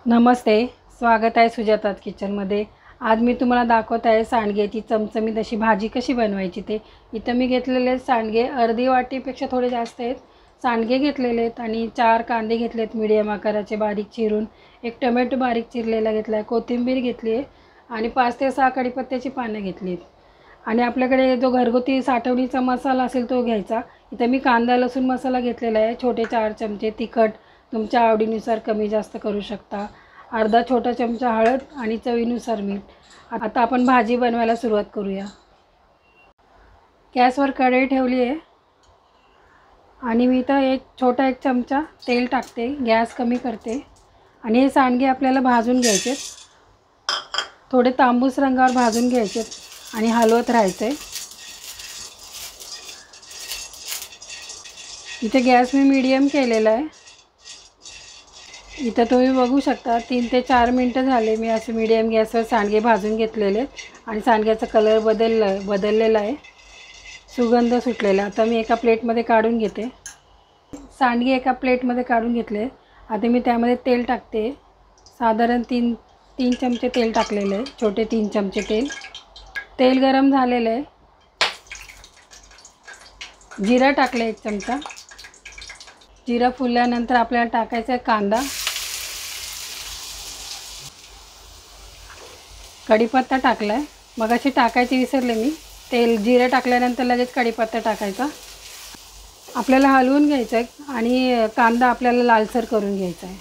नमस्ते, स्वागत आहे सुजाताज किचनमध्ये। आज मी तुम्हाला दाखवत आहे सांडग्याची चमचमीत अशी भाजी कशी बनवायची ते। इथं मी घेतलेले सांडगे अर्धी वाटीपेक्षा थोडे जास्त आहेत। सांडगे घेतलेले आहेत आणि 4 कांदे घेतलेत मीडियम आकाराचे बारीक चिरून, एक टोमॅटो बारीक चिरलेला घेतला आहे, कोथिंबीर घेतली आहे आणि 5 ते 6 कढीपत्त्याची पानं घेतलीत। आणि आपल्याकडे जो घरगुती साठवणीचा मसाला असेल तो घ्यायचा। इथं मी कांदा लसूण मसाला घेतलेला आहे, छोटे 4 चमचे, तिखट तुमच्या आवडीनुसार कमी जास्त करू शकता, अर्धा छोटा चमचा हळद आणि चवीनुसार मीठ। आता आपण भाजी बनवायला सुरुवात करूया। गॅसवर कढई ठेवली आहे आणि मी इथं एक चमचा तेल टाकते, गॅस कमी करते आणि हे सांडगे आपल्याला भाजून घ्यायचे, थोडे तांबूस रंगावर भाजून घ्यायचे आणि हलवत राहायचे। इथे गॅस मी मीडियम केलेला आहे। इथं तुम्ही बघू शकता 3 ते 4 मिनिटं झाले मी असे मीडियम गॅसवर सांडगे भाजून घेतलेले आणि सांडग्याचा कलर बदललेला आहे, सुगंध सुटलेला। आता मी एका प्लेटमध्ये काढून घेते। सांडगे एका प्लेटमध्ये काढून घेतले। आता मी त्यामध्ये तेल टाकते, साधारण 3 चमचे तेल टाकलेले आहे, छोटे 3 चमचे तेल। तेल गरम झालेलं आहे, जिरा टाकले 1 चमचा। जिरा फुलल्यानंतर आपल्याला टाकायचा आहे कांदा, कढीपत्ता टाकला आहे, मगाशी टाकायची विसरले मी। जिरा टाकल्यानंतर लगेच कढीपत्ता टाकायचा, आपल्याला हलवून घ्यायचं आहे आणि कांदा आपल्याला लालसर करून घ्यायचा आहे।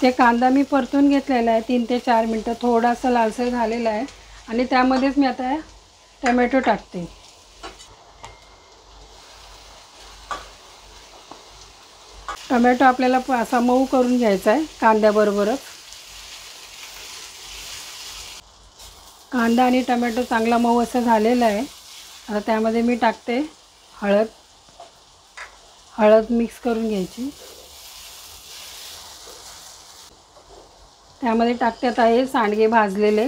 ते कांदा मी परतून घेतलेला आहे 3 ते 4 मिनिटं, थोडासा लालसर झालेला आहे आणि त्यामध्येच मी आता टोमॅटो टाकते। टोमॅटो आपल्याला असा मऊ करून घ्यायचा आहे कांद्याबरोबरच। कांदा आणि टोमॅटो चांगला मऊ असं झालेला आहे। आता त्यामध्ये मी टाकते हळद मिक्स करून घ्यायची। त्यामध्ये टाकते आता हे सांडगे भाजलेले,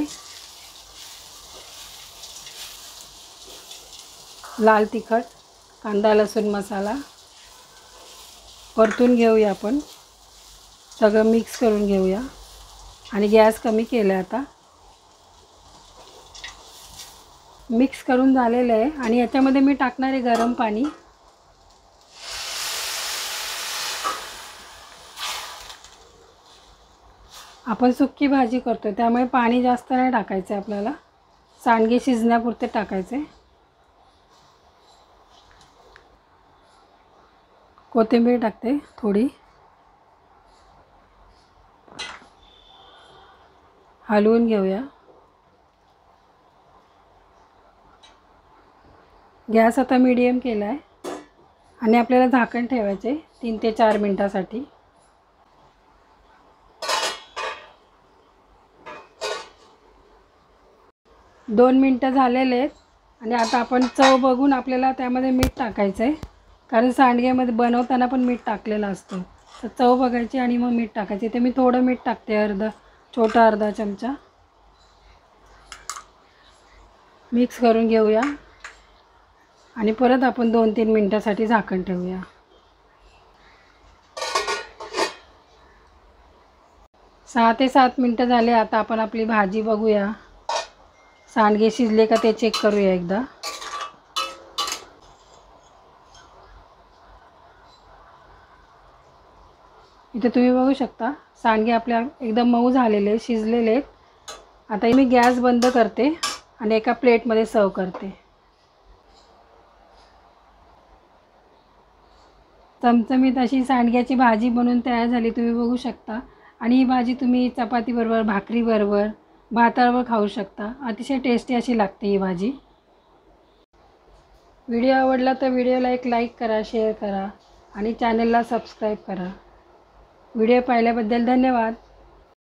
लाल तिखट, कांदा लसूण मसाला परतून घेऊया, आपण सगळं मिक्स करून घेऊया आणि गॅस कमी केला। आता मिक्स करून झालेलं आहे आणि याच्यामध्ये मी टाकणार आहे गरम पाणी। आपण सुक्की भाजी करतो त्यामुळे पाणी जास्त नाही टाकायचं आहे, आपल्याला सांडगे शिजण्यापुरते टाकायचे। कोथिंबीर टाकते थोडी, हलवून घेऊया। गॅस आता मीडियम केला आहे आणि आपल्याला झाकण ठेवायचे 3 ते 4 मिनिटासाठी। 2 मिनिटं झालेले आहेत आणि आता आपण चव बघून आपल्याला त्यामध्ये मीठ टाकायचं आहे, कारण सांडग्यामध्ये बनवताना पण मीठ टाकलेलं असतं, तर चव बघायची आणि मग मीठ टाकायचे। ते मी थोडं मीठ टाकते, अर्धा चमचा। मिक्स करून घेऊया आणि परत आपण 2-3 मिनिटासाठी झाकण ठेवूया। 6 ते 7 मिनिटं झाले। आता आपण आपली भाजी बघूया, सांडगे शिजले का ते चेक करूया एकदा। इथे तुम्ही बघू शकता सांडगे आपल्या एकदम मऊ झालेले, शिजलेले आहेत। आता मी गॅस बंद करते आणि एका प्लेटमध्ये सर्व करते। चमचमीत अशी सांडग्याची भाजी बनवून तयार झाली, तुम्ही बघू शकता। आणि ही भाजी तुम्ही चपातीबरोबर, भाकरीबरोबर, भाताबरोबर खाऊ शकता। अतिशय टेस्टी अशी लागते ही भाजी। व्हिडिओ आवडला तर व्हिडिओला एक लाईक करा, शेअर करा आणि चॅनलला सबस्क्राईब करा। व्हिडिओ पाहिल्याबद्दल धन्यवाद।